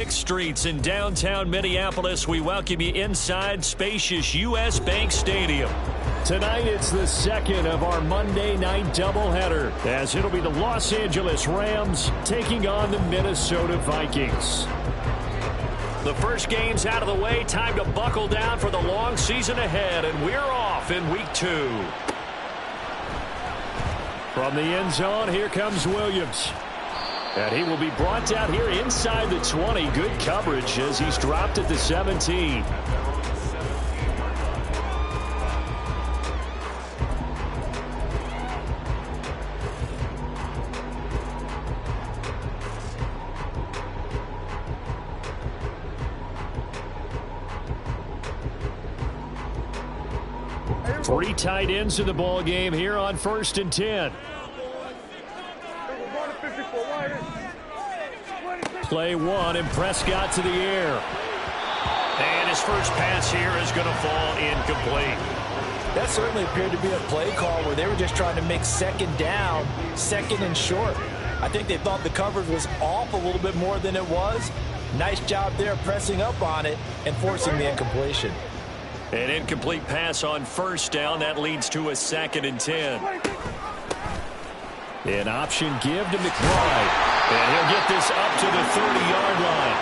Streets in downtown Minneapolis, we welcome you inside spacious U.S. Bank Stadium. Tonight it's the second of our Monday night doubleheader, as it'll be the Los Angeles Rams taking on the Minnesota Vikings. The first game's out of the way, time to buckle down for the long season ahead, and we're off in week 2. From the end zone, here comes Williams. And he will be brought down here inside the 20. Good coverage as he's dropped at the 17. Three tight ends in the ball game here on 1st and 10. Play 1, and Prescott to the air. And his first pass here is going to fall incomplete. That certainly appeared to be a play call where they were just trying to make second down, second and short. I think they thought the coverage was off a little bit more than it was. Nice job there pressing up on it and forcing the incompletion. An incomplete pass on 1st down. That leads to a 2nd and 10. An option give to McBride. And he'll get this up to the 30-yard line.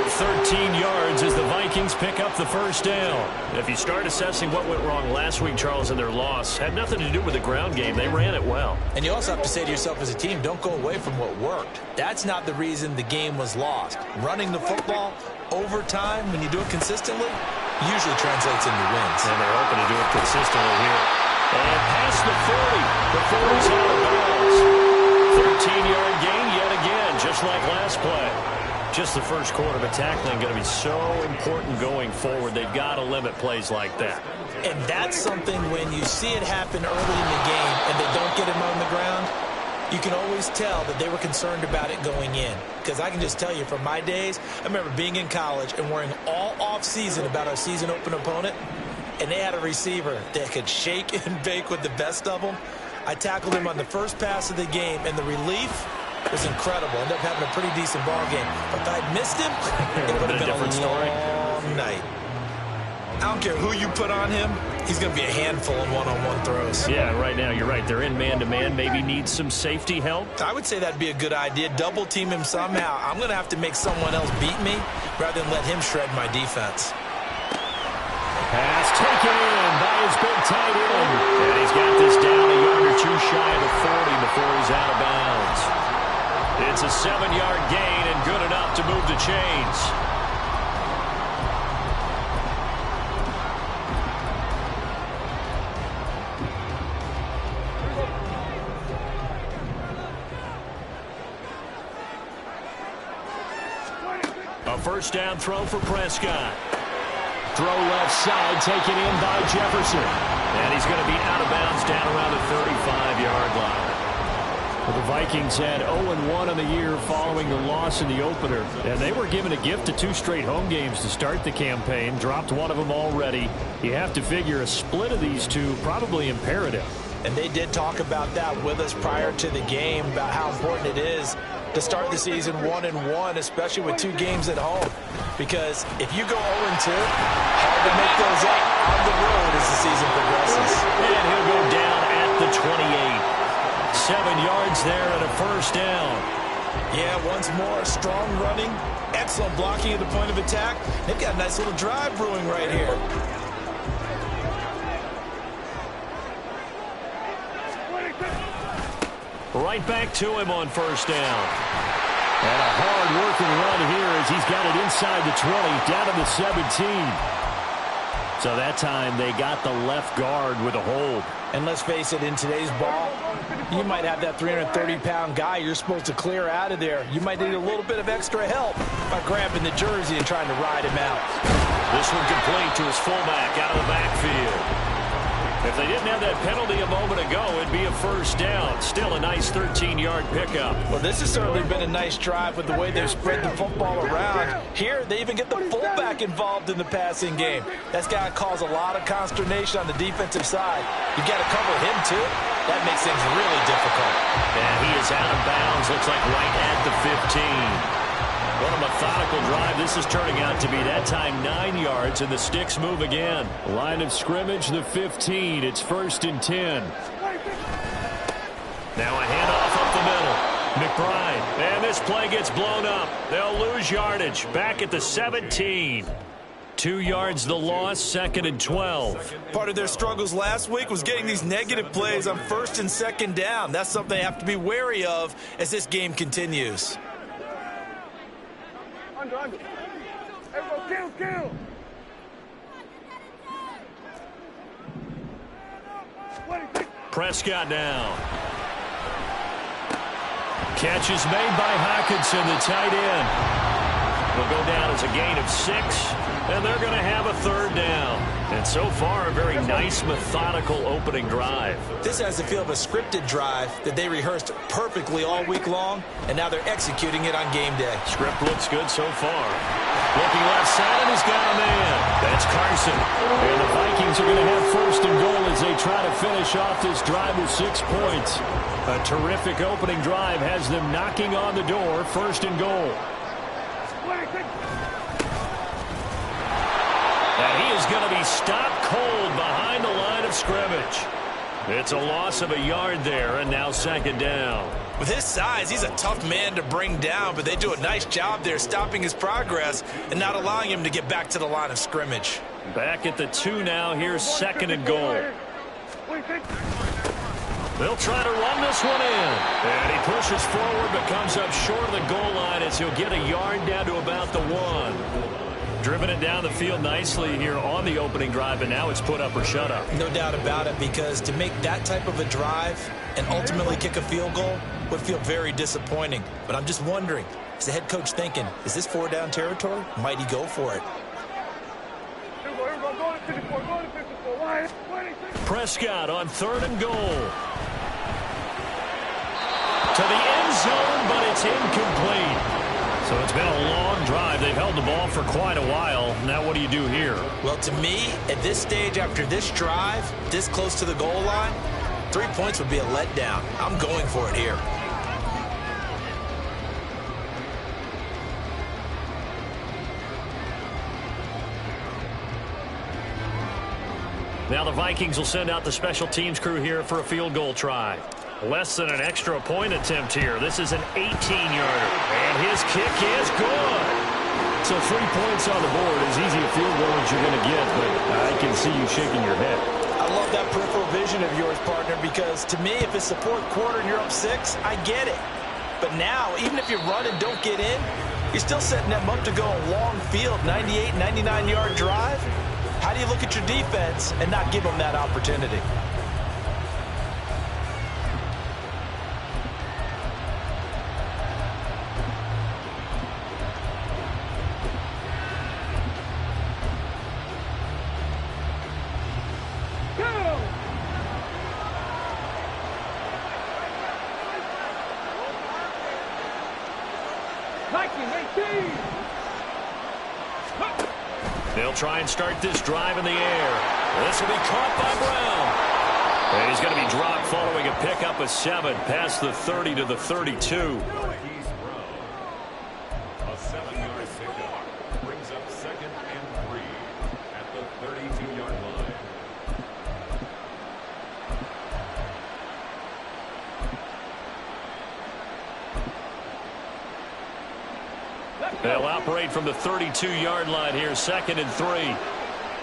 13 yards as the Vikings pick up the first down. If you start assessing what went wrong last week, Charles, in their loss, had nothing to do with the ground game. They ran it well. And you also have to say to yourself as a team, don't go away from what worked. That's not the reason the game was lost. Running the football over time, when you do it consistently, usually translates into wins. And they're hoping to do it consistently here. And past the 40. The 40's out of bounds. 13-yard gain yet again, just like last play. Just the first quarter, but tackling going to be so important going forward. They've got to limit plays like that. And that's something when you see it happen early in the game and they don't get him on the ground, you can always tell that they were concerned about it going in. Because I can just tell you from my days, I remember being in college and worrying all off-season about our season open opponent, and they had a receiver that could shake and bake with the best of them. I tackled him on the first pass of the game, and the relief was incredible. Ended up having a pretty decent ball game. But if I'd missed him, it would have been a long night. I don't care who you put on him, he's going to be a handful in one-on-one throws. Yeah, right now, you're right. They're in man-to-man. Maybe needs some safety help. I would say that'd be a good idea. Double team him somehow. I'm going to have to make someone else beat me rather than let him shred my defense. Pass taken in by his big tight end. And he's got this down a yard or 2 shy of the 40 before he's out of bounds. It's a 7-yard gain and good enough to move the chains. A first down throw for Prescott. Throw left side, taken in by Jefferson. And he's going to be out of bounds down around the 35-yard line. Well, the Vikings had 0-1 on the year following the loss in the opener. And they were given a gift of 2 straight home games to start the campaign. Dropped one of them already. You have to figure a split of these two probably imperative. And they did talk about that with us prior to the game, about how important it is to start the season 1-1, especially with 2 games at home. Because if you go 0-2, hard to make those up on the road as the season progresses. And he'll go down at the 28. 7 yards there and a first down. Yeah, once more, strong running, excellent blocking at the point of attack. They've got a nice little drive brewing right here. Right back to him on first down. And a hard-working run here as he's got it inside the 20, down to the 17. So that time they got the left guard with a hold. And let's face it, in today's ball, you might have that 330-pound guy you're supposed to clear out of there. You might need a little bit of extra help by grabbing the jersey and trying to ride him out. This one complete to his fullback out of the backfield. If they didn't have that penalty a moment ago, it'd be a first down. Still a nice 13-yard pickup. Well, this has certainly been a nice drive with the way they've spread the football around. Here, they even get the fullback involved in the passing game. That's got to cause a lot of consternation on the defensive side. You've got to cover him, too. That makes things really difficult. And he is out of bounds. Looks like right at the 15. What a methodical drive. This is turning out to be, that time, 9 yards, and the sticks move again. Line of scrimmage, the 15. It's 1st and 10. Now a handoff up the middle. McBride. And this play gets blown up. They'll lose yardage. Back at the 17. 2 yards the loss, 2nd and 12. Part of their struggles last week was getting these negative plays on 1st and 2nd down. That's something they have to be wary of as this game continues. Under. Everybody kill. Prescott down. Catch is made by Hockenson, the tight end. Will go down as a gain of 6, and they're going to have a 3rd down. And so far, a very nice, methodical opening drive. This has the feel of a scripted drive that they rehearsed perfectly all week long, and now they're executing it on game day. Script looks good so far. Looking left side, and he's got a man. That's Carson. And the Vikings are going to have 1st and goal as they try to finish off this drive with 6 points. A terrific opening drive has them knocking on the door. 1st and goal. And he is going to be stopped cold behind the line of scrimmage. It's a loss of a yard there, and now 2nd down. With his size, he's a tough man to bring down, but they do a nice job there stopping his progress and not allowing him to get back to the line of scrimmage. Back at the 2 now. Here's 2nd and goal. They'll try to run this one in. And he pushes forward but comes up short of the goal line as he'll get a yard down to about the 1. Driven it down the field nicely here on the opening drive, and now it's put up or shut up. No doubt about it, because to make that type of a drive and ultimately kick a field goal would feel very disappointing. But I'm just wondering, is the head coach thinking, is this 4-down territory? Might he go for it? Prescott on 3rd and goal. To the end zone, but it's incomplete. So it's been a long drive. They've held the ball for quite a while. Now what do you do here? Well, to me, at this stage after this drive, this close to the goal line, 3 points would be a letdown. I'm going for it here. Now the Vikings will send out the special teams crew here for a field goal try. Less than an extra point attempt here. This is an 18-yarder. And his kick is good. So 3 points on the board. As easy a field goal as you're going to get, but I can see you shaking your head. I love that peripheral vision of yours, partner, because to me, if it's the 4th quarter and you're up 6, I get it. But now, even if you run and don't get in, you're still setting them up to go a long field, 98, 99-yard drive. How do you look at your defense and not give them that opportunity? They'll try and start this drive in the air. This will be caught by Brown. And he's going to be dropped following a pickup of 7 past the 30 to the 32. A 7-yard pickup brings up 2nd and 3 at the 32-yard line. They'll operate from the 32-yard line here, 2nd and 3.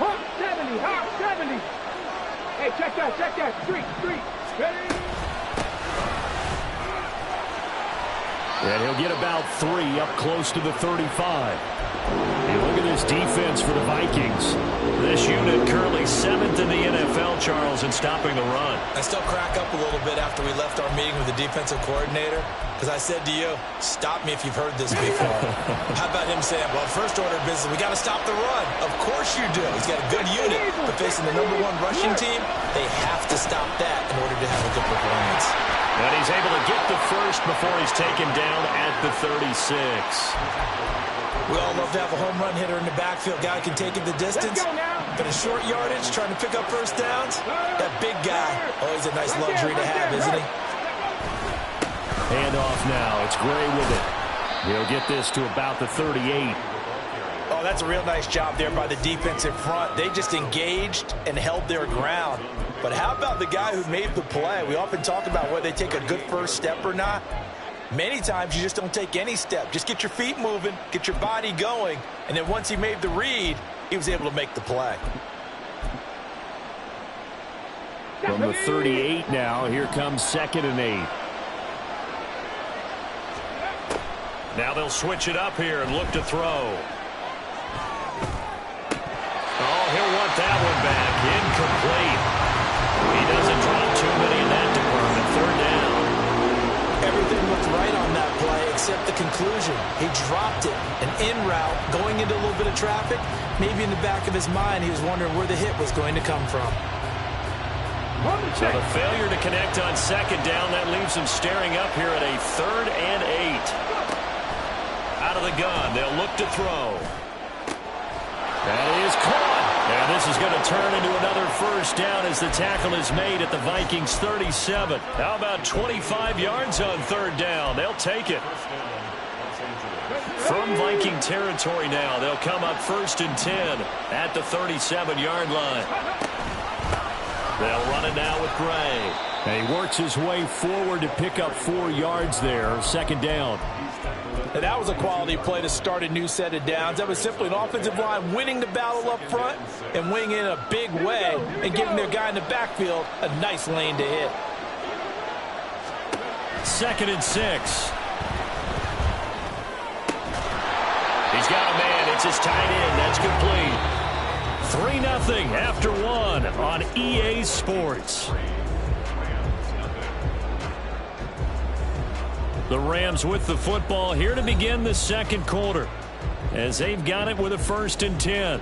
Hawk 70, Hawk 70. Hey, check that. Street. Ready? And he'll get about 3 up close to the 35. Hey, look at this defense for the Vikings. This unit currently 7th in the NFL, Charles, in stopping the run. I still crack up a little bit after we left our meeting with the defensive coordinator, because I said to you, stop me if you've heard this before. How about him saying, well, first order of business, we got to stop the run. Of course you do. He's got a good unit, but facing the #1 rushing team, they have to stop that in order to have a good performance. And he's able to get the first before he's taken down at the 36. We all love to have a home run hitter in the backfield. Guy can take it the distance. But in short yardage, trying to pick up first downs, that big guy, always a nice luxury to have, isn't he? Hand off now. It's Gray with it. He'll get this to about the 38. Oh, that's a real nice job there by the defense in front. They just engaged and held their ground. But how about the guy who made the play? We often talk about whether they take a good first step or not. Many times you just don't take any step. Just get your feet moving, get your body going, and then once he made the read, he was able to make the play. From the 38 now, here comes 2nd and 8. Now they'll switch it up here and look to throw. Oh, he'll want that one back. Incomplete. He doesn't drop too many in that department. 3rd down. Everything looked right on that play except the conclusion. He dropped it. An in route, going into a little bit of traffic. Maybe in the back of his mind, he was wondering where the hit was going to come from. So the failure to connect on 2nd down, that leaves him staring up here at a 3rd and 8. Out of the gun, they'll look to throw. That is caught. And this is going to turn into another 1st down as the tackle is made at the Vikings 37. How about 25 yards on 3rd down? They'll take it. From Viking territory now, they'll come up 1st and 10 at the 37-yard line. They'll run it now with Gray. And he works his way forward to pick up 4 yards there. 2nd down. Now, that was a quality play to start a new set of downs. That was simply an offensive line winning the battle up front and winning in a big way and giving their guy in the backfield a nice lane to hit. 2nd and 6. He's got a man. It's his tight end. That's complete. 3-0 after 1 on EA Sports. The Rams with the football here to begin the 2nd quarter as they've got it with a 1st and 10.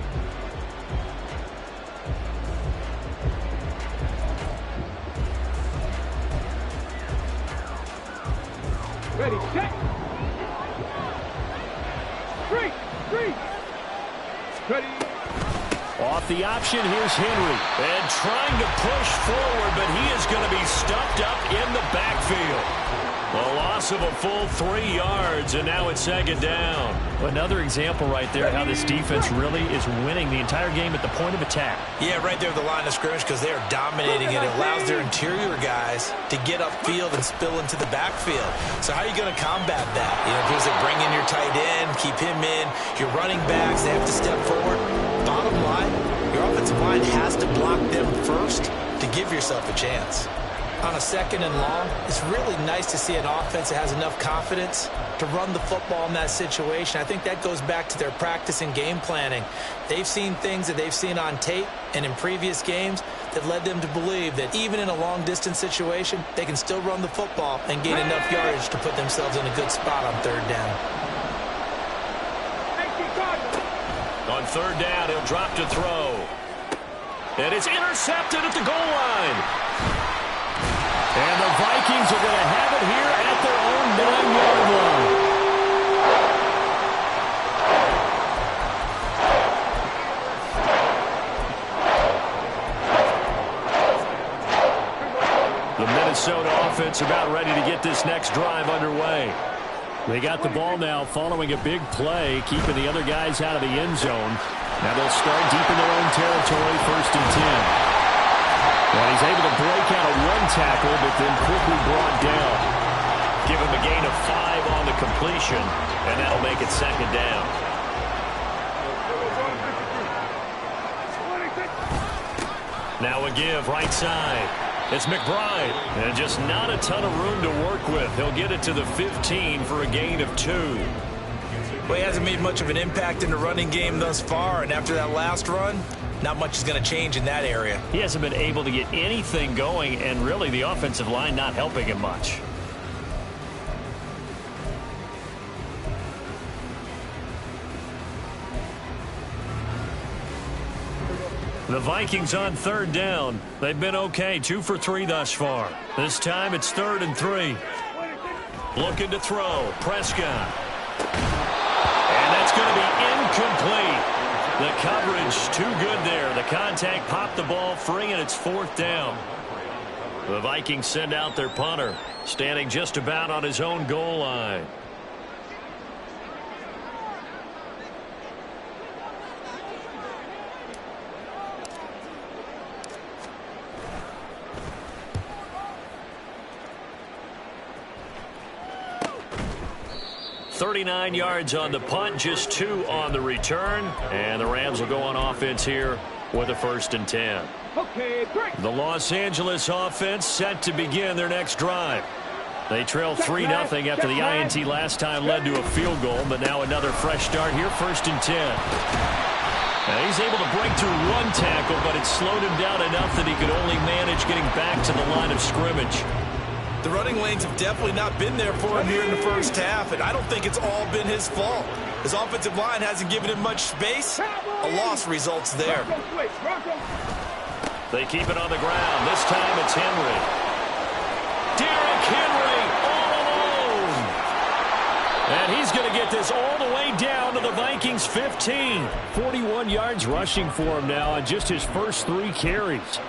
Ready, set. 3. Ready. Off the option, here's Henry. And trying to push forward, but he is going to be stuffed up in the backfield. A loss of a full 3 yards, and now it's 2nd down. Another example right there how this defense really is winning the entire game at the point of attack. Yeah, right there at the line of scrimmage because they are dominating it. It allows their interior guys to get upfield and spill into the backfield. So how are you going to combat that? You know, because they bring in your tight end, keep him in. Your running backs, they have to step forward. Bottom line, your offensive line has to block them first to give yourself a chance. On a 2nd and long, it's really nice to see an offense that has enough confidence to run the football in that situation. I think that goes back to their practice and game planning. They've seen things that they've seen on tape and in previous games that led them to believe that even in a long-distance situation, they can still run the football and gain enough yardage to put themselves in a good spot on 3rd down. On 3rd down, he'll drop to throw. And it's intercepted at the goal line. And the Vikings are going to have it here at their own 9-yard line. The Minnesota offense about ready to get this next drive underway. They got the ball now following a big play, keeping the other guys out of the end zone. Now they'll start deep in their own territory, 1st and 10. And he's able to break out of 1 tackle, but then quickly brought down. Give him a gain of 5 on the completion, and that'll make it 2nd down. Now a give right side. It's McBride, and just not a ton of room to work with. He'll get it to the 15 for a gain of 2. Well, he hasn't made much of an impact in the running game thus far, and after that last run, not much is going to change in that area. He hasn't been able to get anything going, and really the offensive line not helping him much. The Vikings on 3rd down. They've been okay, 2 for 3 thus far. This time it's 3rd and 3. Looking to throw, Prescott. And that's going to be incomplete. The coverage too good there. The contact popped the ball free, and it's 4th down. The Vikings send out their punter, standing just about on his own goal line. 39 yards on the punt, just 2 on the return. And the Rams will go on offense here with a 1st and 10. Okay, great. The Los Angeles offense set to begin their next drive. They trail 3-0 after the INT last time led to a field goal, but now another fresh start here, 1st and 10. Now he's able to break through 1 tackle, but it slowed him down enough that he could only manage getting back to the line of scrimmage. The running lanes have definitely not been there for him here in the first half, and I don't think it's all been his fault. His offensive line hasn't given him much space. A loss results there. They keep it on the ground. This time it's Henry. Derrick Henry all alone. And he's going to get this all the way down to the Vikings 15. 41 yards rushing for him now on just his first 3 carries.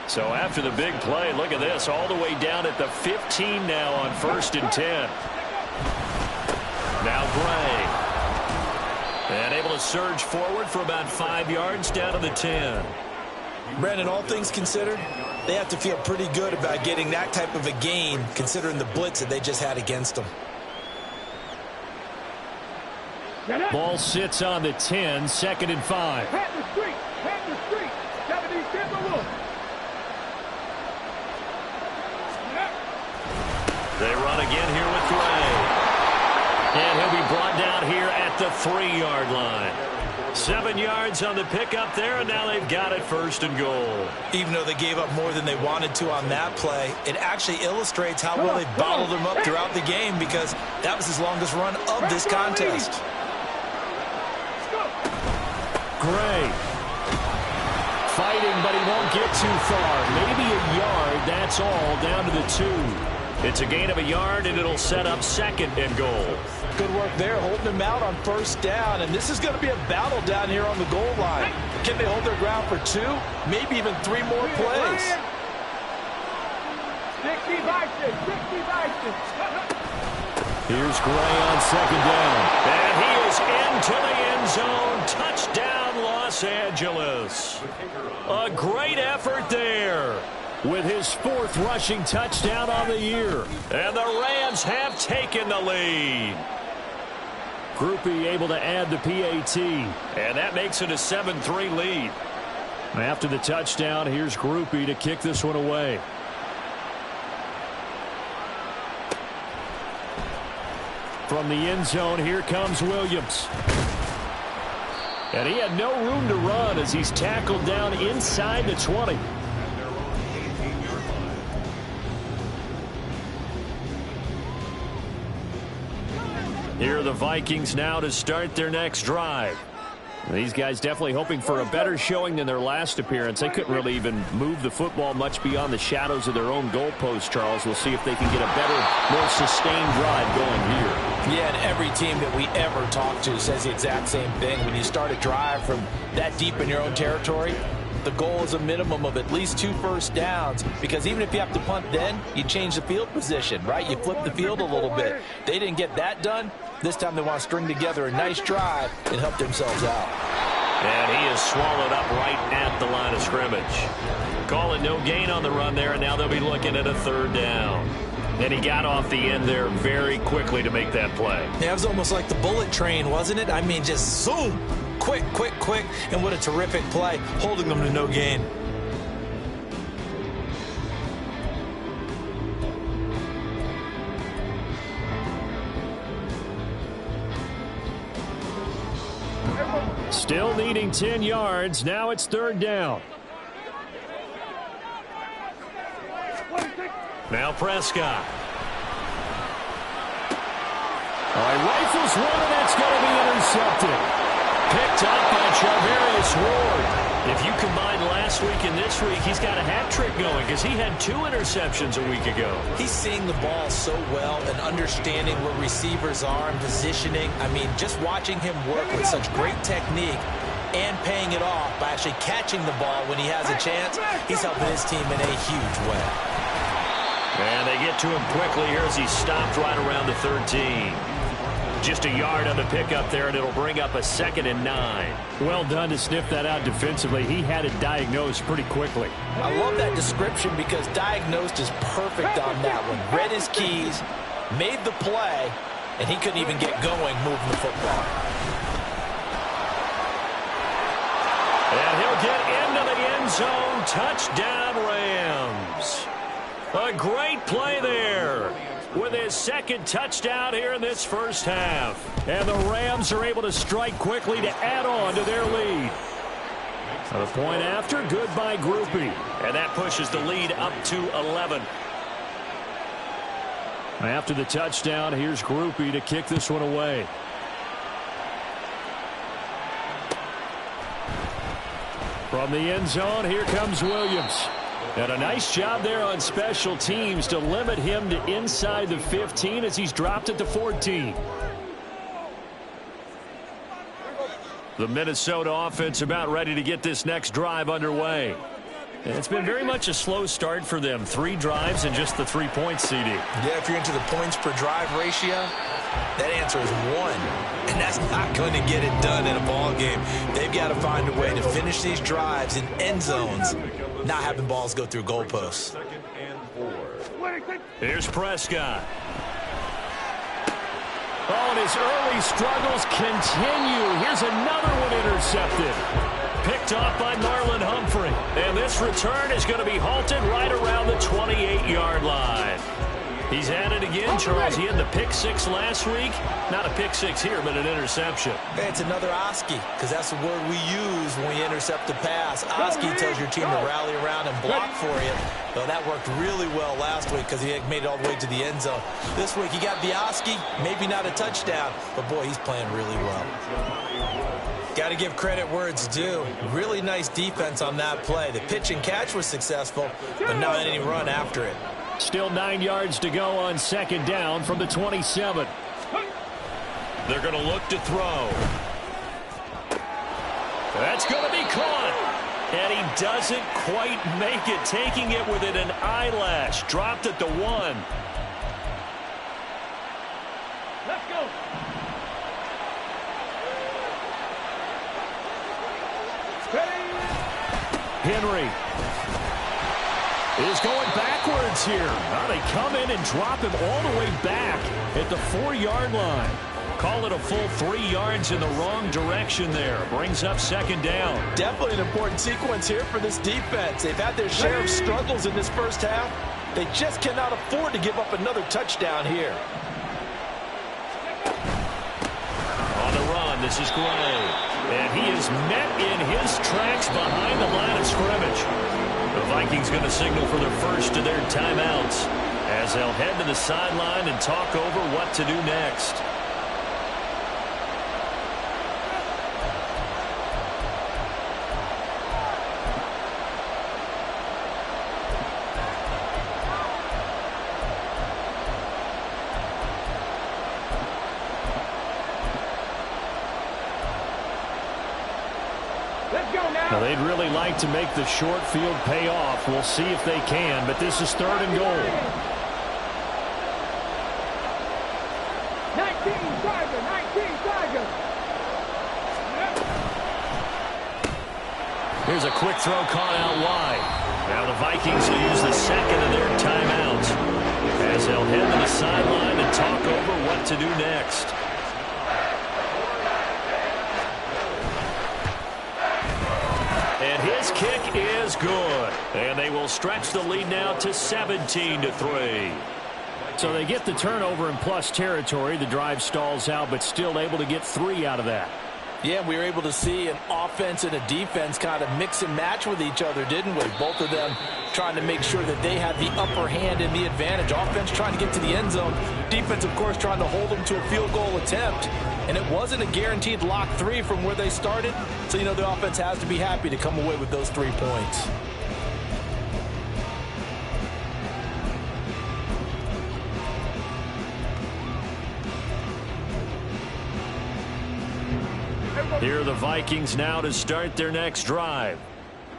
So after the big play, look at this, all the way down at the 15 now on 1st and 10. Now Gray. And able to surge forward for about 5 yards down to the 10. Brandon, all things considered, they have to feel pretty good about getting that type of a gain considering the blitz that they just had against them. Ball sits on the 10, 2nd and 5. Pat the street, 77 Wolf. They run again here with Gray. And he'll be brought down here at the 3-yard line. 7 yards on the pickup there, and now they've got it 1st and goal. Even though they gave up more than they wanted to on that play, it actually illustrates how well they bottled them up throughout the game because that was his longest run of this contest. Gray. Fighting, but he won't get too far. Maybe a yard, that's all, down to the 2. It's a gain of a yard, and it'll set up 2nd and goal. Good work there, holding them out on 1st down, and this is going to be a battle down here on the goal line. Can they hold their ground for 2, maybe even 3 more plays? 60 Vikings. Here's Gray on 2nd down. And he is into the end zone. Touchdown, Los Angeles. A great effort there with his 4th rushing touchdown on the year. And the Rams have taken the lead. Grupe able to add the PAT. And that makes it a 7-3 lead. After the touchdown, here's Grupe to kick this one away. From the end zone, here comes Williams. And he had no room to run as he's tackled down inside the 20. Here are the Vikings now to start their next drive. These guys definitely hoping for a better showing than their last appearance. They couldn't really even move the football much beyond the shadows of their own goalpost, Charles. We'll see if they can get a better, more sustained drive going here. Yeah, and every team that we ever talk to says the exact same thing. When you start a drive from that deep in your own territory, the goal is a minimum of at least 2 first downs, because even if you have to punt then, you change the field position, right? You flip the field a little bit. They didn't get that done. This time they want to string together a nice drive and help themselves out. And he is swallowed up right at the line of scrimmage. Call it no gain on the run there, and now they'll be looking at a 3rd down. And he got off the end there very quickly to make that play. Yeah, it was almost like the bullet train, wasn't it? I mean, just zoom. Quick, and what a terrific play, holding them to no gain. Still needing 10 yards. Now it's 3rd down. Now Prescott. All right, rifles one, and that's going to be intercepted. Picked up by Charvarius Ward. If you combine last week and this week, he's got a hat trick going because he had 2 interceptions a week ago. He's seeing the ball so well and understanding where receivers are and positioning. I mean, just watching him work with such great technique and paying it off by actually catching the ball when he has a chance, he's helping his team in a huge way. And they get to him quickly here as he stopped right around the 13. Just a yard on the pickup there, and it'll bring up a 2nd and 9. Well done to sniff that out defensively. He had it diagnosed pretty quickly. I love that description because diagnosed is perfect on that one. Read his keys, made the play, and he couldn't even get going moving the football. And he'll get into the end zone. Touchdown, Rams. A great play there with his second touchdown here in this first half. And the Rams are able to strike quickly to add on to their lead. A point after, good by Grupe. And that pushes the lead up to 11. After the touchdown, here's Grupe to kick this one away. From the end zone, here comes Williams. And a nice job there on special teams to limit him to inside the 15 as he's dropped at the 14. The Minnesota offense about ready to get this next drive underway. And it's been very much a slow start for them. 3 drives and just the 3 points, CD. Yeah, if you're into the points per drive ratio, that answer is 1. And that's not going to get it done in a ball game. They've got to find a way to finish these drives in end zones, not having balls go through goalposts. Here's Prescott. Oh, and his early struggles continue. Here's another one intercepted. Picked off by Marlon Humphrey. And this return is going to be halted right around the 28-yard line. He's at it again, Charles. He had the pick 6 last week. Not a pick 6 here, but an interception. Hey, it's another Oski, because that's the word we use when we intercept the pass. Oski tells your team to rally around and block for you. Well, that worked really well last week because he had made it all the way to the end zone. This week, he got the Oski, maybe not a touchdown, but boy, he's playing really well. Got to give credit where it's due. Really nice defense on that play. The pitch and catch was successful, but not any run after it. Still 9 yards to go on second down from the 27. They're going to look to throw. That's going to be caught. And he doesn't quite make it, taking it within an eyelash. Dropped at the 1. Let's go. Henry is going backwards here. Now they come in and drop him all the way back at the 4-yard line. Call it a full 3 yards in the wrong direction there. Brings up second down. Definitely an important sequence here for this defense. They've had their share of struggles in this first half. They just cannot afford to give up another touchdown here. On the run, this is Gray. And he is met in his tracks behind the line of scrimmage. The Vikings going to signal for their first of their timeouts as they'll head to the sideline and talk over what to do next. Now, they'd really like to make the short field pay off. We'll see if they can, but this is 3rd and goal. 19 Tiger. Here's a quick throw caught out wide. Now the Vikings will use the second of their timeouts as they'll head to the sideline and talk over what to do next. And his kick is good. And they will stretch the lead now to 17-3. So they get the turnover in plus territory. The drive stalls out, but still able to get 3 out of that. Yeah, we were able to see an offense and a defense kind of mix and match with each other, didn't we? Both of them trying to make sure that they had the upper hand and the advantage. Offense trying to get to the end zone. Defense, of course, trying to hold them to a field goal attempt. And it wasn't a guaranteed lock 3 from where they started. So, you know, the offense has to be happy to come away with those 3 points. Here are the Vikings now to start their next drive.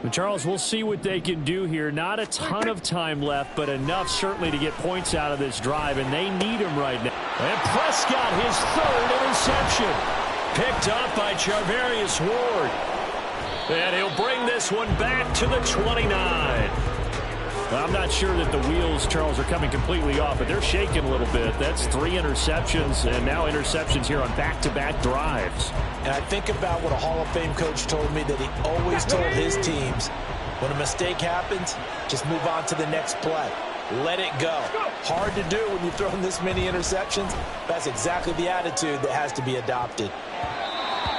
And Charles, we'll see what they can do here. Not a ton of time left, but enough certainly to get points out of this drive, and they need them right now. And Prescott, his 3rd interception. Picked up by Charvarius Ward. And he'll bring this one back to the 29. Well, I'm not sure that the wheels, Charles, are coming completely off, but they're shaking a little bit. That's 3 interceptions, and now interceptions here on back-to-back drives. And I think about what a Hall of Fame coach told me, that he always told his teams, when a mistake happens, just move on to the next play. Let it go. Hard to do when you've thrown this many interceptions. That's exactly the attitude that has to be adopted.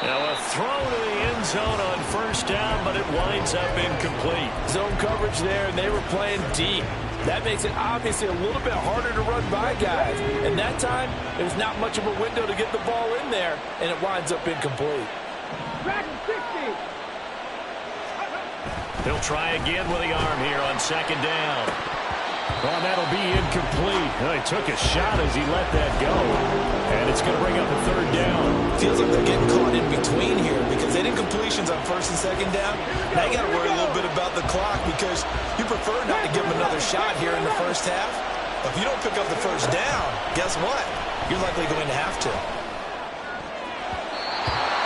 Now a throw to the end zone on first down, but it winds up incomplete. Zone coverage there, and they were playing deep. That makes it obviously a little bit harder to run by guys. And that time, there's not much of a window to get the ball in there, and it winds up incomplete. He'll try again with the arm here on second down. Well, that'll be incomplete. He took a shot as he let that go. And it's going to bring up a third down. Feels like they're getting caught in between here because they did completions on first and second down. Now you got to worry a little bit about the clock because you prefer not to give them another shot here in the first half. If you don't pick up the first down, guess what? You're likely going to have to.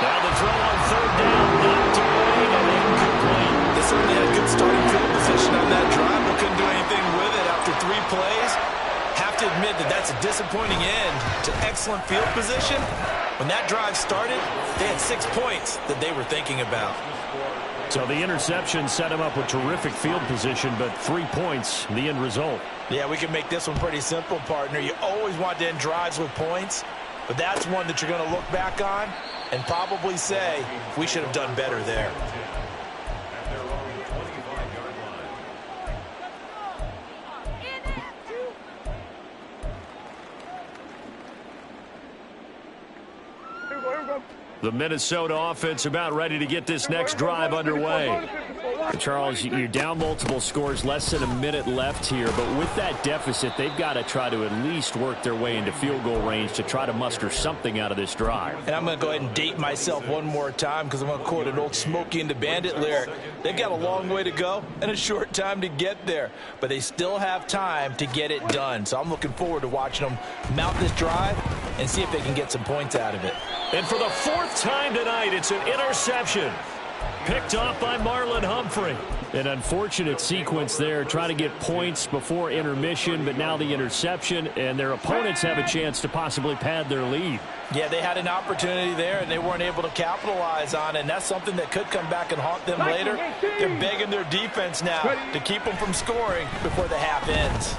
Now the throw on third down, knocked away and incomplete. They certainly had good starting field position on that drive, but couldn't do anything with it after 3 plays. Have to admit that that's a disappointing end to excellent field position. When that drive started, they had 6 points that they were thinking about. So the interception set him up with terrific field position, but 3 points, the end result. Yeah, we can make this one pretty simple, partner. You always want to end drives with points, but that's one that you're going to look back on and probably say, we should have done better there. The Minnesota offense about ready to get this next drive underway. Charles, you're down multiple scores, less than a minute left here, but with that deficit, they've got to try to at least work their way into field goal range to try to muster something out of this drive. And I'm going to go ahead and date myself one more time because I'm going to quote an old Smokey and the Bandit lyric. They've got a long way to go and a short time to get there, but they still have time to get it done. So I'm looking forward to watching them mount this drive and see if they can get some points out of it. And for the 4th time tonight, it's an interception. Picked off by Marlon Humphrey. An unfortunate sequence there, trying to get points before intermission, but now the interception, and their opponents have a chance to possibly pad their lead. Yeah, they had an opportunity there, and they weren't able to capitalize on it, and that's something that could come back and haunt them later. They're begging their defense now to keep them from scoring before the half ends.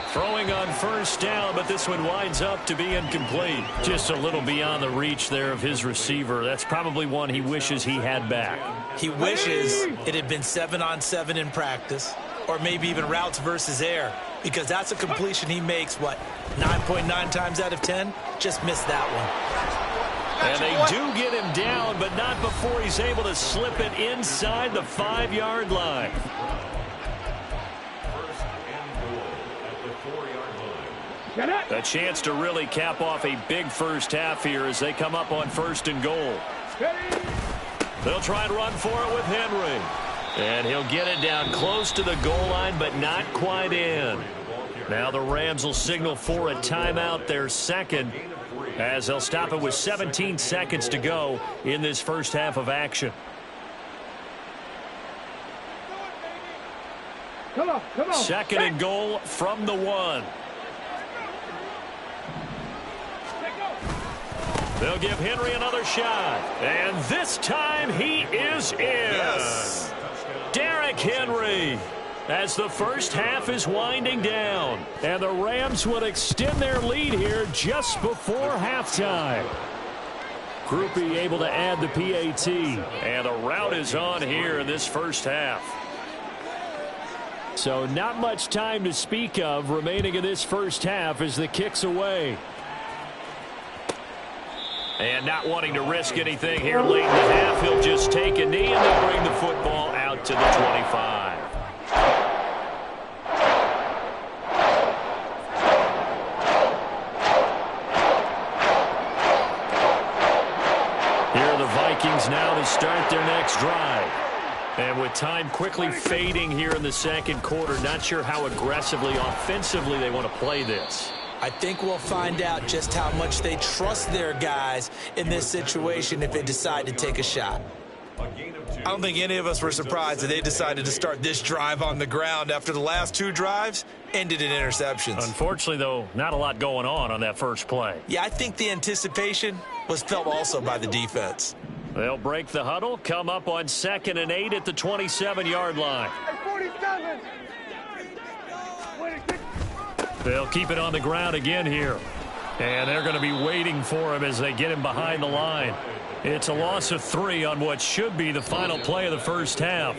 Throwing on first down, but this one winds up to be incomplete. Just a little beyond the reach there of his receiver. That's probably one he wishes he had back. He wishes it had been 7-on-7 in practice, or maybe even routes versus air, because that's a completion he makes, 9.9 times out of 10? Just missed that one. And they do get him down, but not before he's able to slip it inside the 5-yard line. A chance to really cap off a big first half here as they come up on 1st and goal. They'll try and run for it with Henry. And he'll get it down close to the goal line, but not quite in. Now the Rams will signal for a timeout, their second, as they'll stop it with 17 seconds to go in this first half of action. Come on. 2nd and goal from the 1. They'll give Henry another shot. And this time he is in. Yes. Derrick Henry, as the first half is winding down. And the Rams would extend their lead here just before halftime. Groupie able to add the PAT. And the route is on here in this first half. So not much time to speak of remaining in this first half as the kick's away. And not wanting to risk anything here late in the half, he'll just take a knee and they'll bring the football out to the 25. Here are the Vikings now to start their next drive. And with time quickly fading here in the 2nd quarter, not sure how aggressively, offensively they want to play this. I think we'll find out just how much they trust their guys in this situation if they decide to take a shot. A gain of 2. I don't think any of us were surprised that they decided to start this drive on the ground after the last 2 drives ended in interceptions. Unfortunately, though, not a lot going on that first play. Yeah, I think the anticipation was felt also by the defense. They'll break the huddle, come up on 2nd and 8 at the 27-yard line. 47. They'll keep it on the ground again here. And they're going to be waiting for him as they get him behind the line. It's a loss of 3 on what should be the final play of the first half.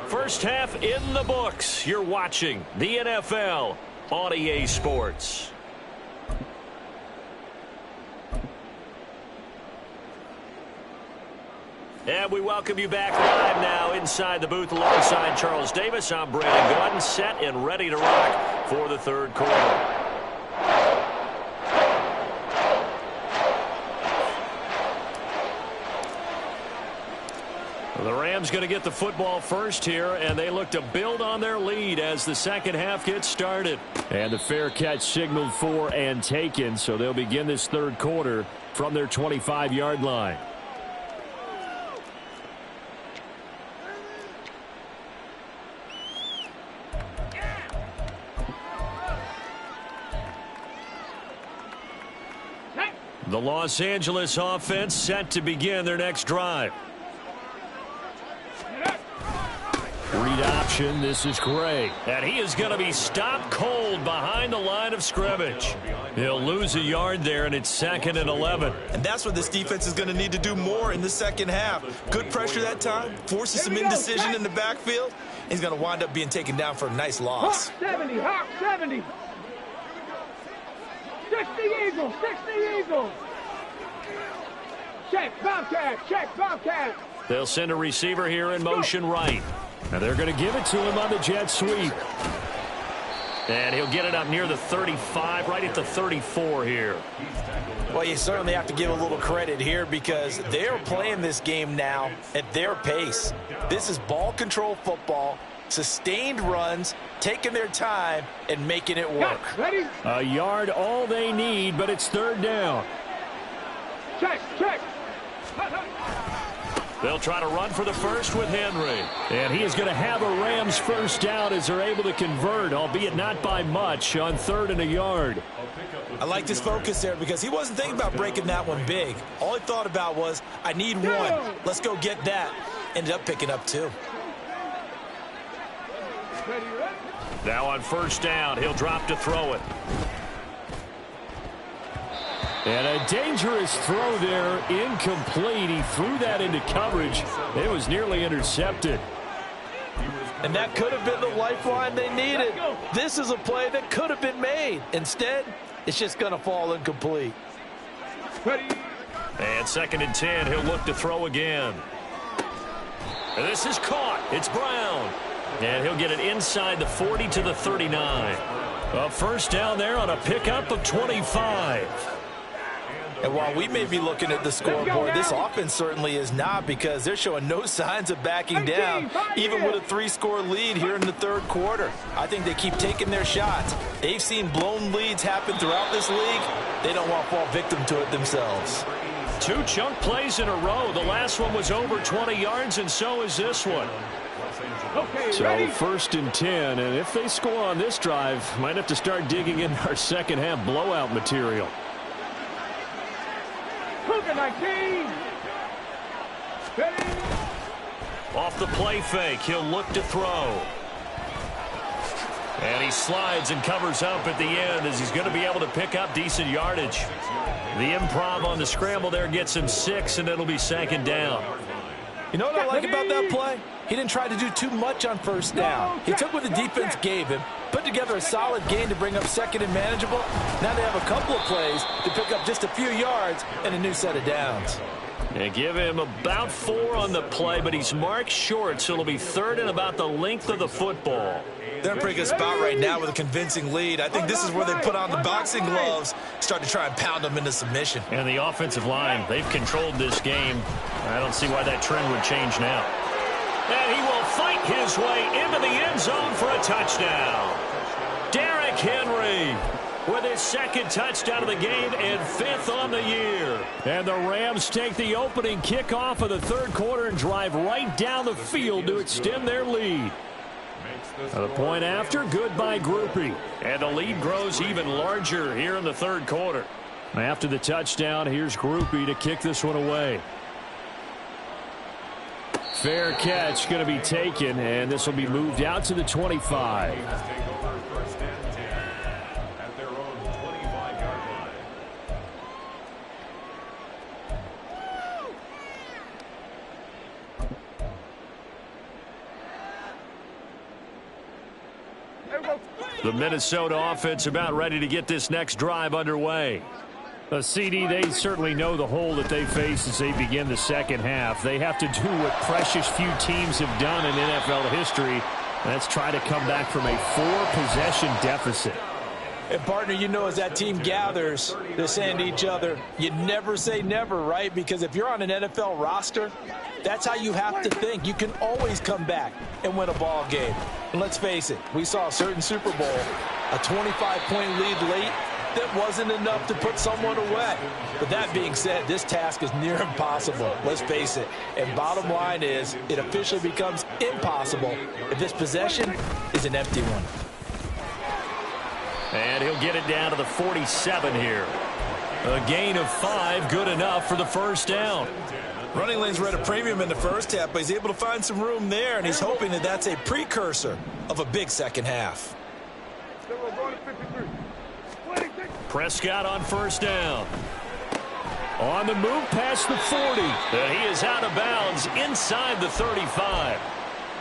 First half in the books. You're watching the NFL on EA Sports. And we welcome you back live now inside the booth alongside Charles Davis. I'm Brandon Gaudin, set and ready to rock for the third quarter. The Rams going to get the football first here, and they look to build on their lead as the second half gets started. And the fair catch signaled for and taken, so they'll begin this third quarter from their 25-yard line. The Los Angeles offense set to begin their next drive. Read option. This is Gray. And he is going to be stopped cold behind the line of scrimmage. He'll lose a yard there, and it's 2nd and 11. And that's what this defense is going to need to do more in the second half. Good pressure that time, forces some indecision in the backfield. He's going to wind up being taken down for a nice loss. Hawk 70, Hawk 70. 60 Eagles, 60 Eagles. Check, Bobcat, check, Bobcat. They'll send a receiver here in motion right. Now they're going to give it to him on the jet sweep. And he'll get it up near the 35, right at the 34 here. Well, you certainly have to give a little credit here because they're playing this game now at their pace. This is ball control football, sustained runs, taking their time, and making it work. Ready? A yard all they need, but it's 3rd down. Check, check. They'll try to run for the first with Henry. And he is going to have a Rams first down as they're able to convert, albeit not by much, on 3rd and a yard. I like this focus there because he wasn't thinking about breaking that one big. All he thought about was, I need one. Let's go get that. Ended up picking up 2. Now on first down, he'll drop to throw it. And a dangerous throw there, incomplete. He threw that into coverage. It was nearly intercepted. And that could have been the lifeline they needed. This is a play that could have been made. Instead, it's just going to fall incomplete. And 2nd and 10, he'll look to throw again. And this is caught. It's Brown. And he'll get it inside the 40 to the 39. A first down there on a pickup of 25. And while we may be looking at the scoreboard, this offense certainly is not because they're showing no signs of backing down, even with a 3-score lead here in the third quarter. I think they keep taking their shots. They've seen blown leads happen throughout this league. They don't want to fall victim to it themselves. 2 chunk plays in a row. The last one was over 20 yards, and so is this one. Okay, So ready? 1st and 10, and if they score on this drive, might have to start digging in our second half blowout material. Cougar 19. Ready? Off the play fake, he'll look to throw. And he slides and covers up at the end as he's going to be able to pick up decent yardage. The improv on the scramble there gets him 6, and it'll be 2nd down. You know what I like about that play? He didn't try to do too much on first down. He took what the defense gave him, put together a solid gain to bring up 2nd and manageable. Now they have a couple of plays to pick up just a few yards and a new set of downs. They give him about 4 on the play, but he's marked short, so it'll be 3rd and about the length of the football. They're in a pretty good spot right now with a convincing lead. I think this is where they put on the boxing gloves, start to try and pound them into submission. And the offensive line, they've controlled this game. I don't see why that trend would change now. And he will fight his way into the end zone for a touchdown. Derrick Henry with his 2nd touchdown of the game and 5th on the year. And the Rams take the opening kickoff of the third quarter and drive right down the field to extend their lead. The point after, good by Grupe. And the lead grows even larger here in the third quarter. After the touchdown, here's Grupe to kick this one away. Fair catch going to be taken, and this will be moved out to the 25. The Minnesota offense about ready to get this next drive underway. CD, they certainly know the hole that they face as they begin the second half. They have to do what precious few teams have done in NFL history. That's try to come back from a 4-possession deficit. And, partner, you know, as that team gathers, they're saying to each other, you never say never, right? Because if you're on an NFL roster, that's how you have to think. You can always come back and win a ball game. And let's face it, we saw a certain Super Bowl, a 25-point lead late. That wasn't enough to put someone away. But that being said, this task is near impossible. Let's face it. And bottom line is, it officially becomes impossible if this possession is an empty one. And he'll get it down to the 47 here. A gain of 5, good enough for the first down. Running lanes were at a premium in the first half, but he's able to find some room there, and he's hoping that that's a precursor of a big second half. Prescott on first down. On the move past the 40. And he is out of bounds inside the 35.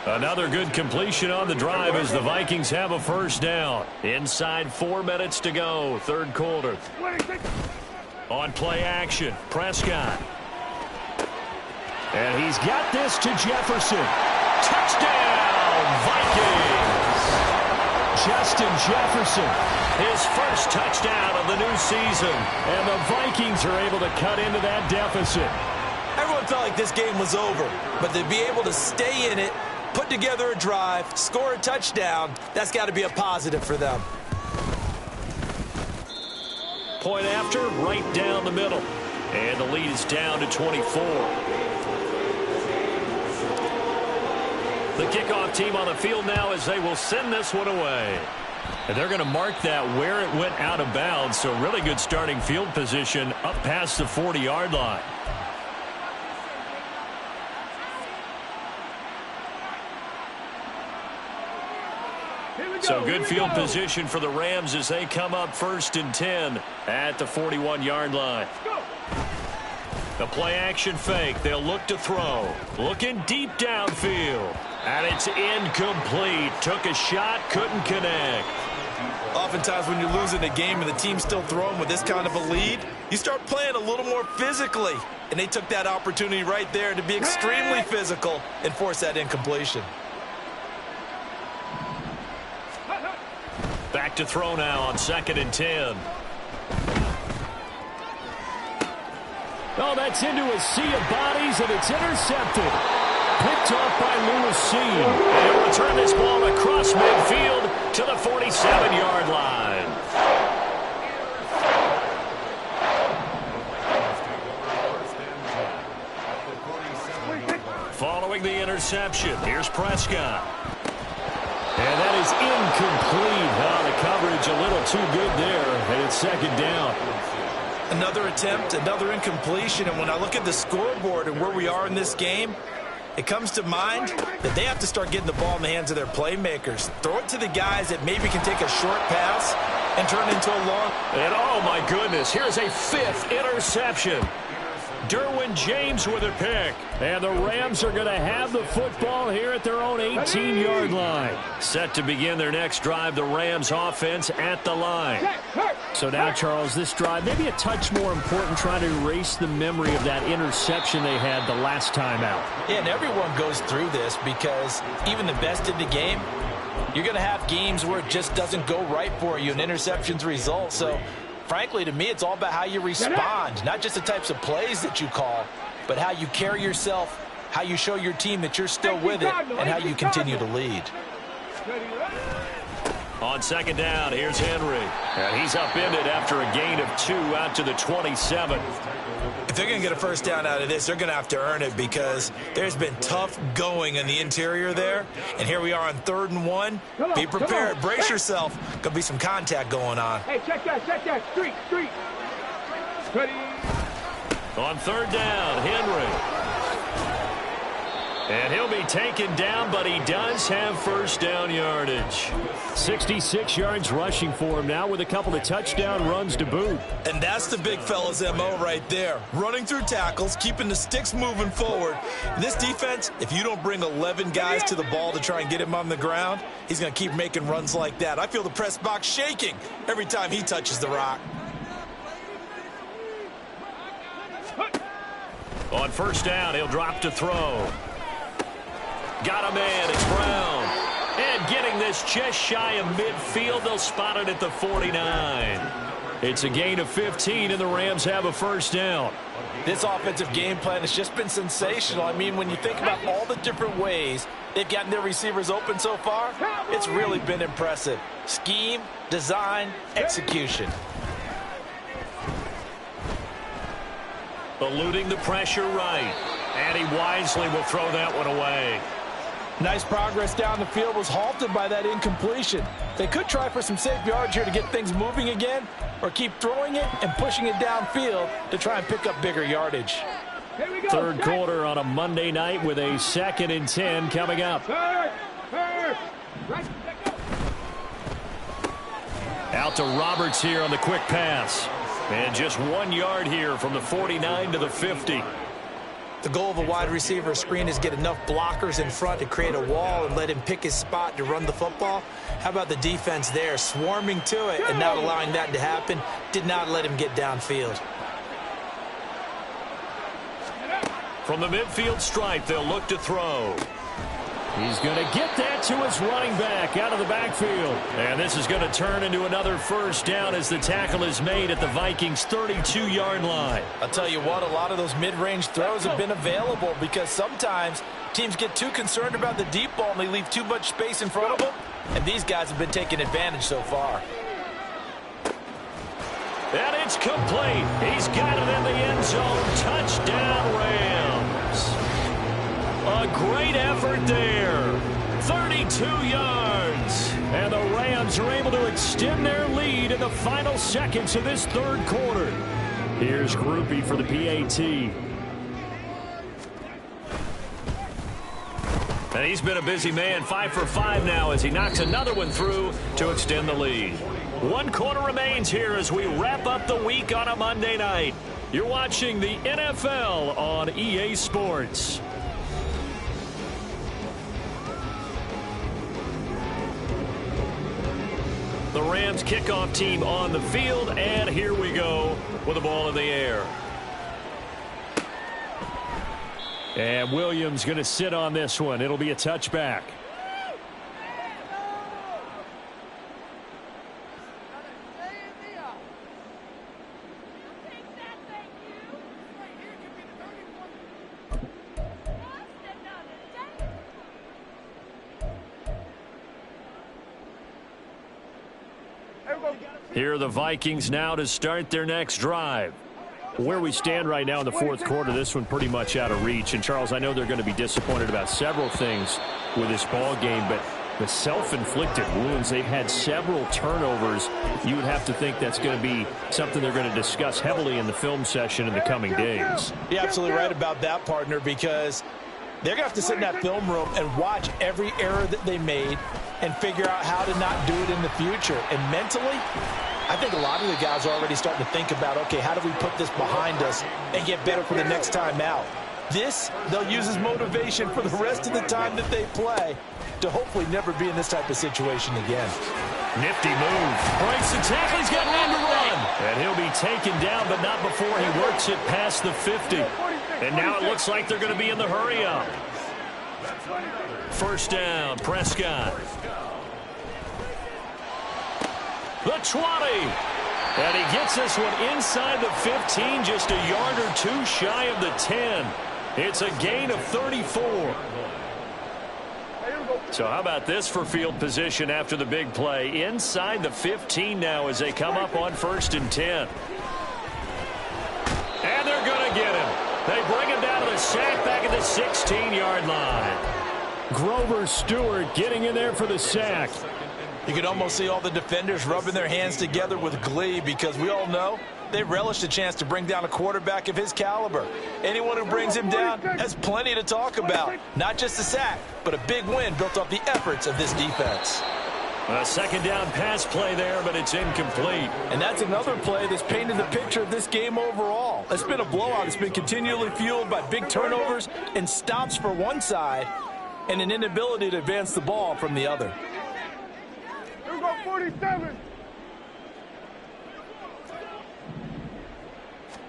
Another good completion on the drive as the Vikings have a first down. Inside 4 minutes to go, third quarter. On play action, Prescott. And he's got this to Jefferson. Touchdown, Vikings! Justin Jefferson, his first touchdown of the new season. And the Vikings are able to cut into that deficit. Everyone felt like this game was over, but to be able to stay in it, put together a drive, score a touchdown, that's got to be a positive for them. Point after, right down the middle. And the lead is down to 24. The kickoff team on the field now as they will send this one away. And they're going to mark that where it went out of bounds. So really good starting field position up past the 40-yard line. So good field position for the Rams as they come up 1st and 10 at the 41-yard line. The play action fake. They'll look to throw. Looking deep downfield. And it's incomplete. Took a shot, couldn't connect. Oftentimes when you're losing a game and the team's still throwing with this kind of a lead, you start playing a little more physically. And they took that opportunity right there to be extremely physical and force that incompletion. Back to throw now on 2nd and 10. Oh, that's into a sea of bodies, and it's intercepted. Picked off by Lewis Cine. And he'll return this ball across midfield to the 47-yard line. Following the interception, here's Prescott. And that is incomplete. The coverage a little too good there, and it's 2nd down. Another attempt, another incompletion, and when I look at the scoreboard and where we are in this game, it comes to mind that they have to start getting the ball in the hands of their playmakers. Throw it to the guys that maybe can take a short pass and turn it into a long. And oh my goodness, here's a 5th interception. Derwin James with a pick. And the Rams are going to have the football here at their own 18-yard line. Set to begin their next drive, the Rams offense at the line. So now, Charles, this drive maybe a touch more important, trying to erase the memory of that interception they had the last time out. Yeah, and everyone goes through this because even the best in the game, you're going to have games where it just doesn't go right for you, and interceptions result. So frankly, to me, it's all about how you respond, not just the types of plays that you call, but how you carry yourself, how you show your team that you're still with it, and how you continue to lead. On second down, here's Henry. And he's upended after a gain of 2 out to the 27. If they're going to get a first down out of this, they're going to have to earn it because there's been tough going in the interior there. And here we are on 3rd and 1. Be prepared. Brace yourself. Going to be some contact going on. Hey, check that. Street. Ready. On 3rd down, Henry. And he'll be taken down, but he does have first down yardage. 66 yards rushing for him now with a couple of touchdown runs to boot. And that's the big fella's MO right there. Running through tackles, keeping the sticks moving forward. This defense, if you don't bring 11 guys to the ball to try and get him on the ground, he's going to keep making runs like that. I feel the press box shaking every time he touches the rock. On first down, he'll drop to throw. Got a man, it's Brown. And getting this just shy of midfield, they'll spot it at the 49. It's a gain of 15, and the Rams have a first down. This offensive game plan has just been sensational. I mean, when you think about all the different ways they've gotten their receivers open so far, it's really been impressive. Scheme, design, execution. Eluding the pressure right. And he wisely will throw that one away. Nice progress down the field was halted by that incompletion. They could try for some safe yards here to get things moving again, or keep throwing it and pushing it downfield to try and pick up bigger yardage. Here we go. Third quarter on a Monday night with a 2nd and 10 coming up. Right. Out to Roberts here on the quick pass. And just 1 yard here from the 49 to the 50. The goal of a wide receiver screen is get enough blockers in front to create a wall and let him pick his spot to run the football. How about the defense there, swarming to it and not allowing that to happen? Did not let him get downfield. From the midfield stripe, they'll look to throw. He's going to get that to his running back out of the backfield. And this is going to turn into another first down as the tackle is made at the Vikings' 32-yard line. I'll tell you what, a lot of those mid-range throws have been available because sometimes teams get too concerned about the deep ball and they leave too much space in front of them. And these guys have been taking advantage so far. And it's complete. He's got it in the end zone. Touchdown, Rams. A great effort there. 32 yards. And the Rams are able to extend their lead in the final seconds of this third quarter. Here's Grupe for the PAT. And he's been a busy man, 5 for 5 now as he knocks another one through to extend the lead. 1 quarter remains here as we wrap up the week on a Monday night. You're watching the NFL on EA Sports. The Rams kickoff team on the field, and here we go with the ball in the air. And Williams going to sit on this one. It'll be a touchback. Here are the Vikings now to start their next drive. Where we stand right now in the fourth quarter, this one pretty much out of reach. And, Charles, I know they're going to be disappointed about several things with this ball game, but the self-inflicted wounds, they've had several turnovers. You would have to think that's going to be something they're going to discuss heavily in the film session in the coming days. You're absolutely right about that, partner, because they're going to have to sit in that film room and watch every error that they made and figure out how to not do it in the future. And mentally, I think a lot of the guys are already starting to think about, okay, how do we put this behind us and get better for the next time out? This, they'll use as motivation for the rest of the time that they play to hopefully never be in this type of situation again. Nifty move. Breaks the tackle. He's got room to run. And he'll be taken down, but not before he works it past the 50. And now it looks like they're going to be in the hurry-up. First down, Prescott. The 20. And he gets this one inside the 15, just a yard or two shy of the 10. It's a gain of 34. So how about this for field position after the big play? Inside the 15 now as they come up on 1st and 10. And they're going to get him. They bring him down to the sack back at the 16-yard line. Grover Stewart getting in there for the sack. You can almost see all the defenders rubbing their hands together with glee because we all know they relish the chance to bring down a quarterback of his caliber. Anyone who brings him down has plenty to talk about. Not just a sack, but a big win built off the efforts of this defense. A second down pass play there, but it's incomplete. And that's another play that's painted the picture of this game overall. It's been a blowout. It's been continually fueled by big turnovers and stops for one side and an inability to advance the ball from the other. Here we go, 47.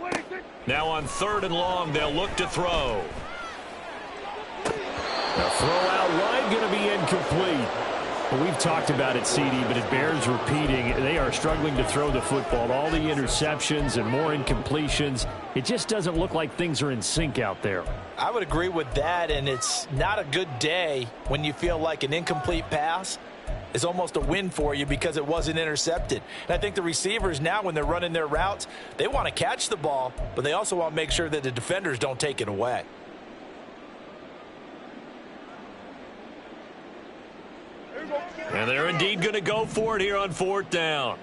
26. Now on 3rd and long, they'll look to throw. The throw out wide going to be incomplete. Well, we've talked about it, CD, but it bears repeating. They are struggling to throw the football. All the interceptions and more incompletions. It just doesn't look like things are in sync out there. I would agree with that, and it's not a good day when you feel like an incomplete pass is almost a win for you because it wasn't intercepted. And I think the receivers now, when they're running their routes, they want to catch the ball, but they also want to make sure that the defenders don't take it away. And they're indeed going to go for it here on 4th down.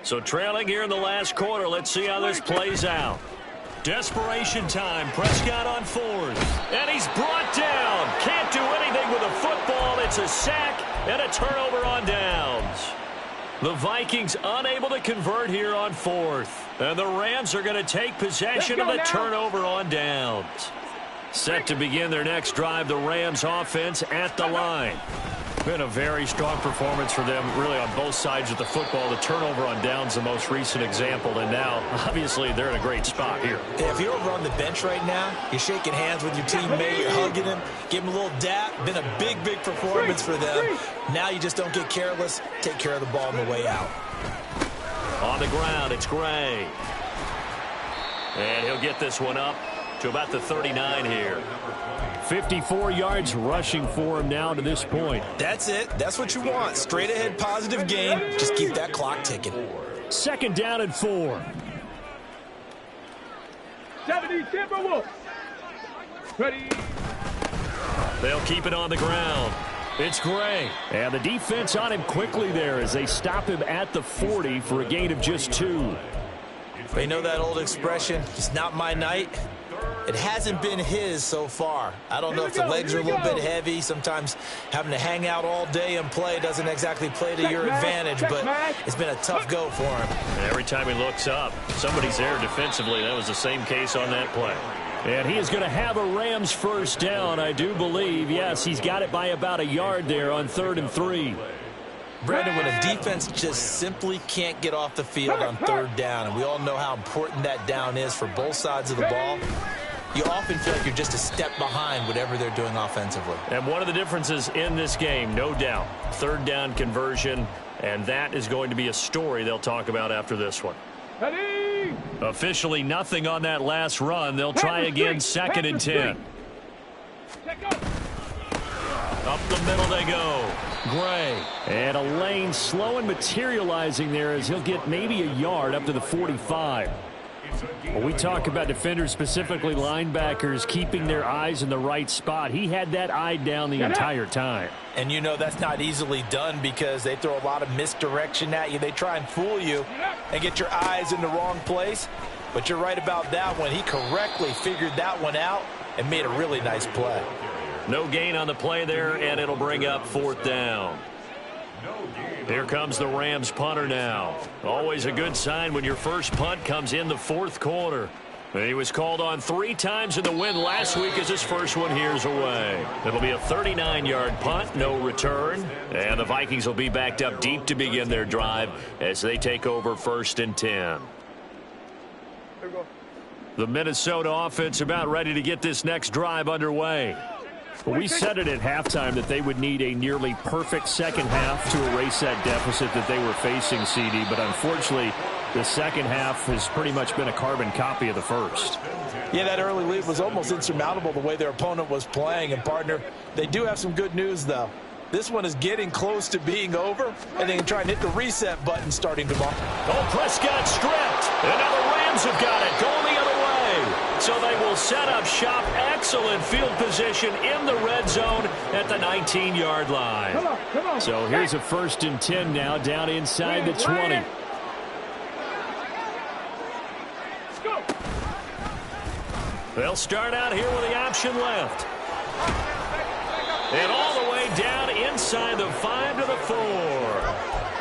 So trailing here in the last quarter, let's see how this plays out. Desperation time. Prescott on 4th. And he's brought down. Can't do anything with a football. It's a sack and a turnover on downs. The Vikings unable to convert here on 4th. And the Rams are going to take possession of the turnover on downs. Set to begin their next drive, the Rams offense at the line. Been a very strong performance for them, really, on both sides of the football. The turnover on downs, the most recent example, and now, obviously, they're in a great spot here. If you're over on the bench right now, you're shaking hands with your teammate, you're hugging him, give him a little dap. Been a big, big performance for them. Now you just don't get careless. Take care of the ball on the way out. On the ground, it's Gray. And he'll get this one up to about the 39 here. 54 yards rushing for him now to this point. That's it. That's what you want. Straight ahead, positive gain. Just keep that clock ticking. 2nd down and 4. 70 Timberwolves. Ready. They'll keep it on the ground. It's Gray. And the defense on him quickly there as they stop him at the 40 for a gain of just 2. They know that old expression, it's not my night. It hasn't been his so far. I don't know if the legs are a little bit heavy. Sometimes having to hang out all day and play doesn't exactly play to your advantage, but it's been a tough go for him. And every time he looks up, somebody's there defensively. That was the same case on that play. And he is going to have a Rams 1st down, I do believe. Yes, he's got it by about a yard there on 3rd and 3. Brandon, when a defense just simply can't get off the field on 3rd down, and we all know how important that down is for both sides of the ball, you often feel like you're just a step behind whatever they're doing offensively. And one of the differences in this game, no doubt, 3rd down conversion, and that is going to be a story they'll talk about after this one. Ready. Officially nothing on that last run. They'll try again, 2nd and 10. Up the middle they go. Gray. And a lane slow and materializing there as he'll get maybe a yard up to the 45. When we talk about defenders, specifically linebackers, keeping their eyes in the right spot, he had that eye down the entire time. And you know that's not easily done because they throw a lot of misdirection at you. They try and fool you and get your eyes in the wrong place. But you're right about that one. He correctly figured that one out and made a really nice play. No gain on the play there, and it'll bring up 4th down. Here comes the Rams punter now. Always a good sign when your first punt comes in the 4th quarter. He was called on 3 times in the win last week as his first one here's away. It'll be a 39-yard punt, no return. And the Vikings will be backed up deep to begin their drive as they take over 1st and 10. The Minnesota offense about ready to get this next drive underway. Well, we said it at halftime that they would need a nearly perfect second half to erase that deficit that they were facing, CD. But unfortunately, The second half has pretty much been a carbon copy of the first. Yeah, that early lead was almost insurmountable the way their opponent was playing. And, partner, they do have some good news, though. This one is getting close to being over, and they can try and hit the reset button starting tomorrow. Oh, Prescott stripped. And now the Rams have got it, going the other way. So they will set up shop. Excellent field position in the red zone at the 19-yard line. Come on. So here's a 1st and 10 now, down inside the 20. Let's go. They'll start out here with the option left. And all the way down inside the 5 to the 4.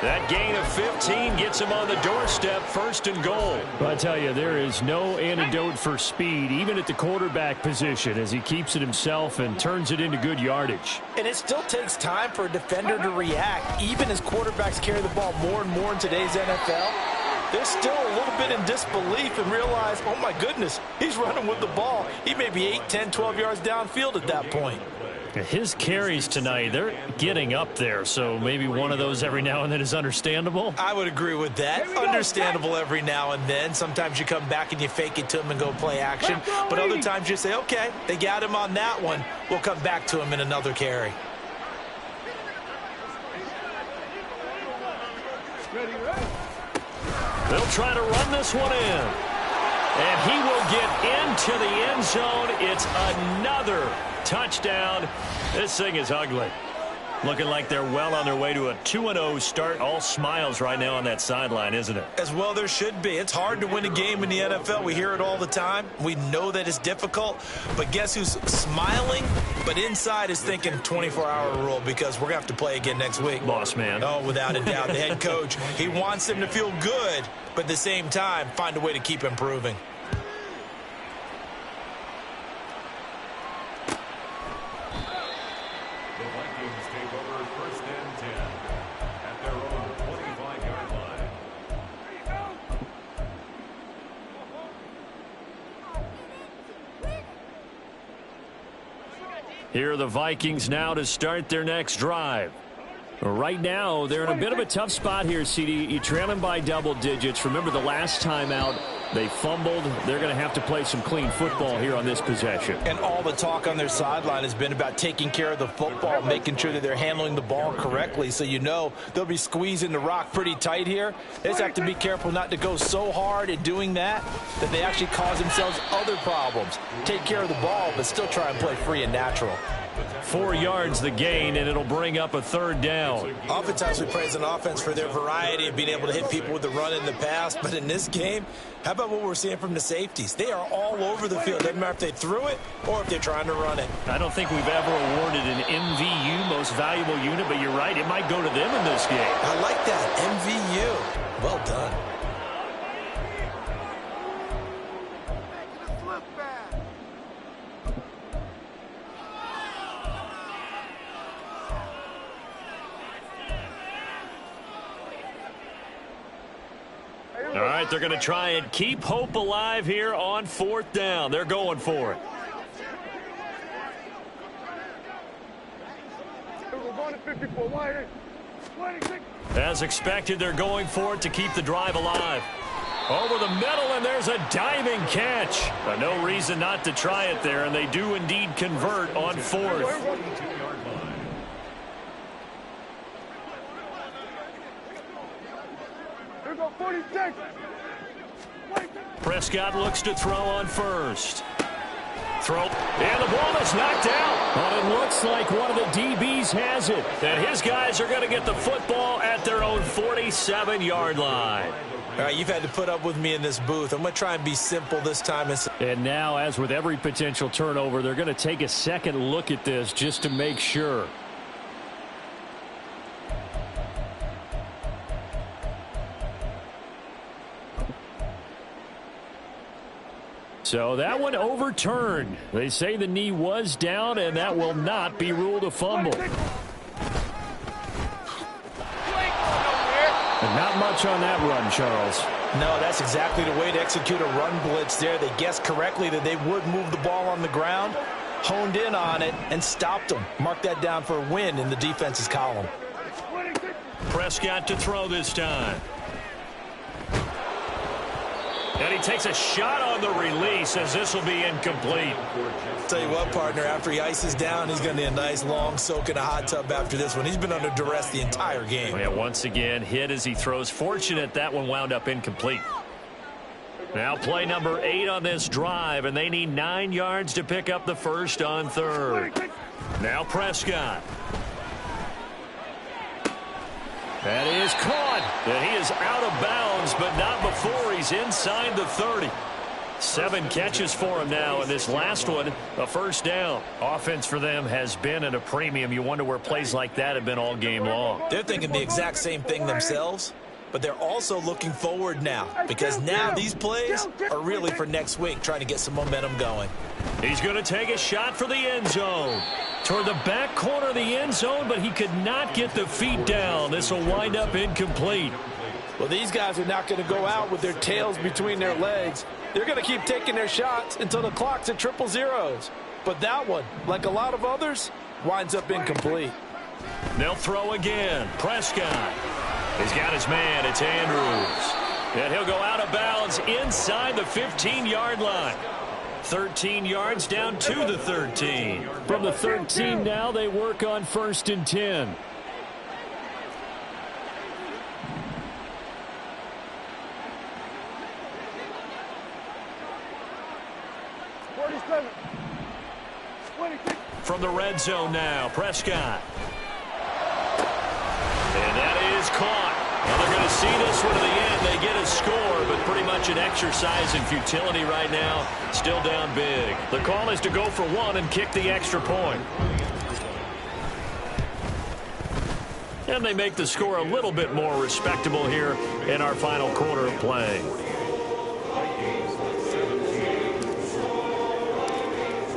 That gain of 15 gets him on the doorstep, 1st and goal. Well, I tell you, there is no antidote for speed, even at the quarterback position, as he keeps it himself and turns it into good yardage. And it still takes time for a defender to react, even as quarterbacks carry the ball more and more in today's NFL. They're still a little bit in disbelief and realize, oh, my goodness, he's running with the ball. He may be 8, 10, 12 yards downfield at that point. His carries tonight, they're getting up there, so maybe one of those every now and then is understandable. I would agree with that. Understandable every now and then. Sometimes you come back and you fake it to him and go play action. But other times you say, okay, they got him on that one. We'll come back to him in another carry. They'll try to run this one in. And he will get into the end zone. It's another touchdown. This thing is ugly. Looking like they're well on their way to a 2-0 start. All smiles right now on that sideline, isn't it? As well there should be. It's hard to win a game in the NFL. We hear it all the time. We know that it's difficult. But guess who's smiling? But inside is thinking 24-hour rule because we're going to have to play again next week. Boss man. Oh, without a doubt. The head coach, he wants them to feel good, but at the same time, find a way to keep improving. Here are the Vikings now to start their next drive. Right now, they're in a bit of a tough spot here, CD. You trail them by double digits. Remember the last time out, they fumbled. They're going to have to play some clean football here on this possession. And all the talk on their sideline has been about taking care of the football, making sure that they're handling the ball correctly. So you know they'll be squeezing the rock pretty tight here. They just have to be careful not to go so hard at doing that they actually cause themselves other problems. Take care of the ball, but still try and play free and natural. 4 yards the gain, and it'll bring up a 3rd down. Oftentimes we praise an offense for their variety of being able to hit people with the run in the pass, but in this game, how about what we're seeing from the safeties? They are all over the field. Doesn't matter if they threw it or if they're trying to run it. I don't think we've ever awarded an MVU, most valuable unit, but you're right, it might go to them in this game. I like that, MVU. Well done. All right, they're going to try and keep hope alive here on 4th down. They're going for it. As expected, they're going for it to keep the drive alive. Over the middle, and there's a diving catch. No reason not to try it there, and they do indeed convert on 4th. Prescott looks to throw on 1st. Throw, and the ball is knocked out. But it looks like one of the DBs has it. And his guys are going to get the football at their own 47-yard line. All right, you've had to put up with me in this booth. I'm going to try and be simple this time. And now, as with every potential turnover, they're going to take a second look at this just to make sure. So that one overturned. They say the knee was down, and that will not be ruled a fumble. And not much on that run, Charles. No, that's exactly the way to execute a run blitz there. They guessed correctly that they would move the ball on the ground, honed in on it, and stopped them. Mark that down for a win in the defense's column. Prescott to throw this time. And he takes a shot on the release as this will be incomplete. Tell you what, partner, after he ices down, he's going to need a nice long soak in a hot tub after this one. He's been under duress the entire game. Yeah, once again, hit as he throws. Fortunate that one wound up incomplete. Now play number 8 on this drive, and they need 9 yards to pick up the first on third. Now Prescott. That is caught. And he is out of bounds, but not before he's inside the 30. 7 catches for him now, and this last one, a first down. Offense for them has been at a premium. You wonder where plays like that have been all game long. They're thinking the exact same thing themselves, but they're also looking forward now, because now these plays are really for next week, trying to get some momentum going. He's going to take a shot for the end zone. Toward the back corner of the end zone, but he could not get the feet down. This will wind up incomplete. Well, these guys are not going to go out with their tails between their legs. They're going to keep taking their shots until the clock's at 000. But that one, like a lot of others, winds up incomplete. They'll throw again. Prescott. He's got his man. It's Andrews. And he'll go out of bounds inside the 15-yard line. 13 yards down to the 13. From the 13 now, they work on 1st and 10. From the red zone now, Prescott. And that is caught. Well, they're going to see this one to the end. They get a score, but pretty much an exercise in futility right now. Still down big. The call is to go for 1 and kick the extra point. And they make the score a little bit more respectable here in our final quarter of play.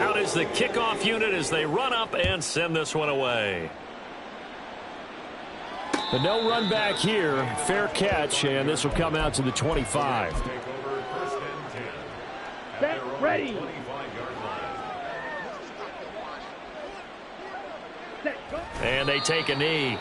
Out is the kickoff unit as they run up and send this one away. But no run back here. Fair catch, and this will come out to the 25. Set, ready. And they take a knee.